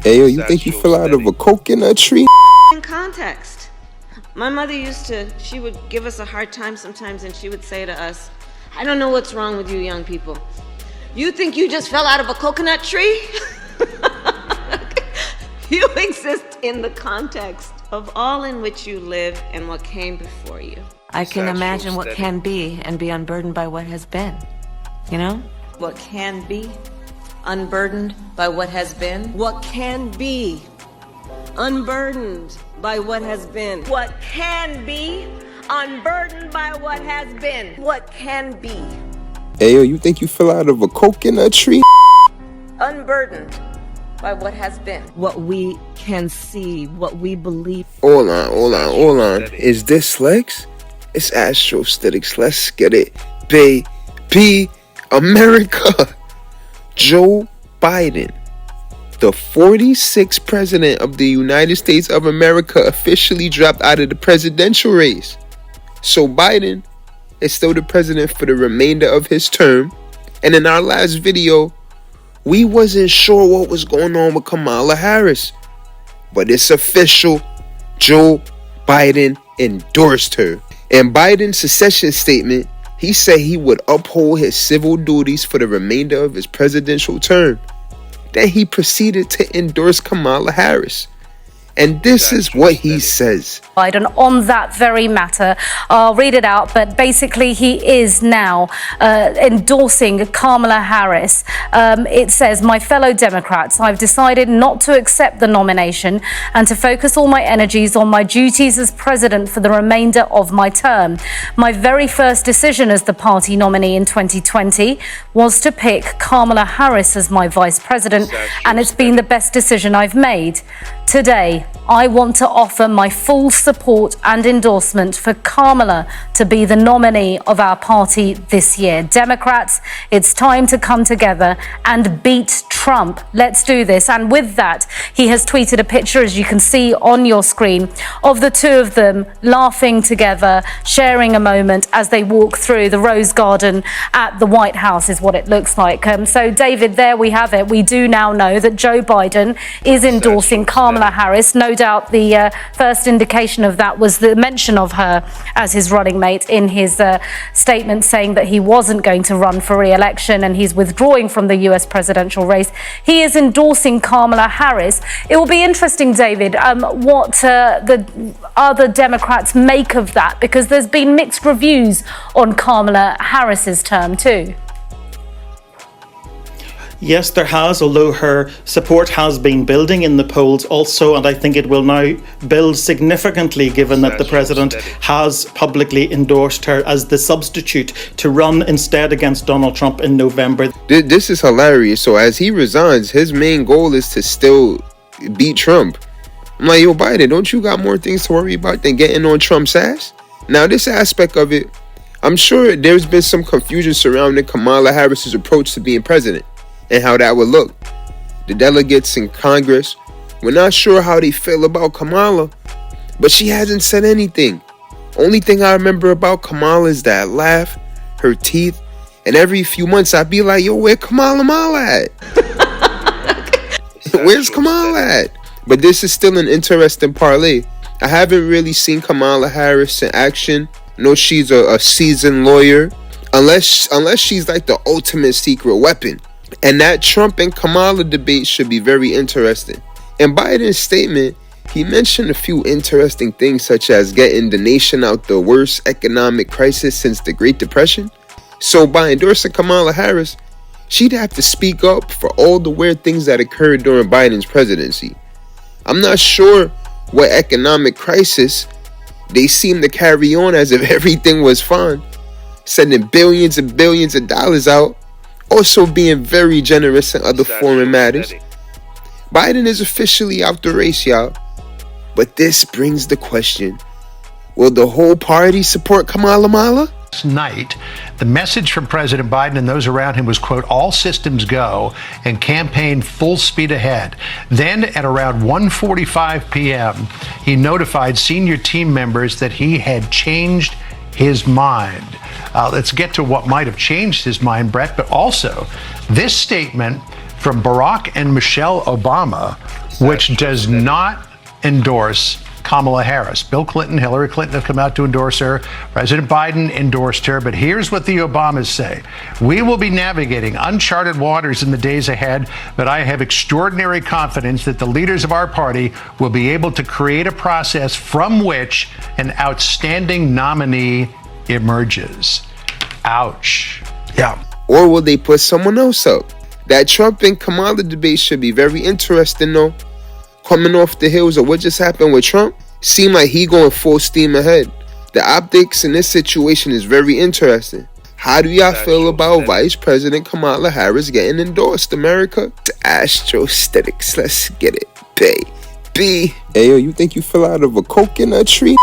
Hey, yo, you think you fell out of a coconut tree? In context. My mother she would give us a hard time sometimes, and she would say to us, I don't know what's wrong with you young people. You think you just fell out of a coconut tree? You exist in the context of all in which you live and what came before you. I can imagine what can be and be unburdened by what has been, you know? What can be unburdened by what has been. What can be unburdened by what has been. What can be unburdened by what has been. What can be. Hey, yo, you think you fell out of a coconut tree? Unburdened by what has been. What we can see, what we believe. Hold on. Is this Lex? It's Astrostetics. Let's get it. Baby, America. Joe Biden, the 46th president of the United States of America, officially dropped out of the presidential race. So Biden is still the president for the remainder of his term. And in our last video, we wasn't sure what was going on with Kamala Harris. But it's official. Joe Biden endorsed her. In Biden's secession statement, he said he would uphold his civil duties for the remainder of his presidential term. Then he proceeded to endorse Kamala Harris. And this is what he says. Biden on that very matter. I'll read it out, but basically he is now endorsing Kamala Harris. It says, my fellow Democrats, I've decided not to accept the nomination and to focus all my energies on my duties as president for the remainder of my term. My very first decision as the party nominee in 2020 was to pick Kamala Harris as my vice president, and it's been the best decision I've made. Today, I want to offer my full support and endorsement for Kamala to be the nominee of our party this year. Democrats, it's time to come together and beat Trump. Let's do this. And with that, he has tweeted a picture, as you can see on your screen, of the two of them laughing together, sharing a moment as they walk through the Rose Garden at the White House, is what it looks like. So, David, there we have it. We do now know that Joe Biden is endorsing Kamala Harris. No doubt the first indication of that was the mention of her as his running mate in his statement, saying that he wasn't going to run for re-election and he's withdrawing from the US presidential race. He is endorsing Kamala Harris. It will be interesting, David, what the other Democrats make of that, because there's been mixed reviews on Kamala Harris's term too. Yes, there has, although her support has been building in the polls also, and I think it will now build significantly given that the president has publicly endorsed her as the substitute to run instead against Donald Trump in November. This is hilarious. So as he resigns, his main goal is to still beat Trump. I'm like, yo, Biden, don't you got more things to worry about than getting on Trump's ass? Now, this aspect of it, I'm sure there's been some confusion surrounding Kamala Harris's approach to being president and how that would look. The delegates in Congress were not sure how they feel about Kamala, but she hasn't said anything. Only thing I remember about Kamala is that laugh, her teeth, and every few months I'd be like, yo, where Kamala at? Where's Kamala at? But this is still an interesting parlay. I haven't really seen Kamala Harris in action. I know she's a seasoned lawyer, unless she's like the ultimate secret weapon. And that Trump and Kamala debate should be very interesting. In Biden's statement, he mentioned a few interesting things, such as getting the nation out the worst economic crisis since the Great Depression. So by endorsing Kamala Harris, she'd have to speak up for all the weird things that occurred during Biden's presidency. I'm not sure what economic crisis they seem to carry on as if everything was fine, sending billions and billions of dollars out, also being very generous in other foreign matters. Biden is officially out the race, y'all. But this brings the question, will the whole party support Kamala? Last night, the message from President Biden and those around him was, quote, all systems go and campaign full speed ahead. Then at around 1:45 p.m., he notified senior team members that he had changed his mind. Let's get to what might have changed his mind, Brett, but also this statement from Barack and Michelle Obama, which does not endorse Kamala Harris. Bill Clinton, Hillary Clinton have come out to endorse her. President Biden endorsed her. But here's what the Obamas say. We will be navigating uncharted waters in the days ahead, but I have extraordinary confidence that the leaders of our party will be able to create a process from which an outstanding nominee emerges. Ouch. Yeah. Or will they put someone else up? That Trump and Kamala debate should be very interesting, though. Coming off the heels of what just happened with Trump, seem like he going full steam ahead. The optics in this situation is very interesting. How do y'all feel about Vice President Kamala Harris getting endorsed, America? It's Astrostetics. Let's get it, baby. Hey, yo, you think you fell out of a coconut tree?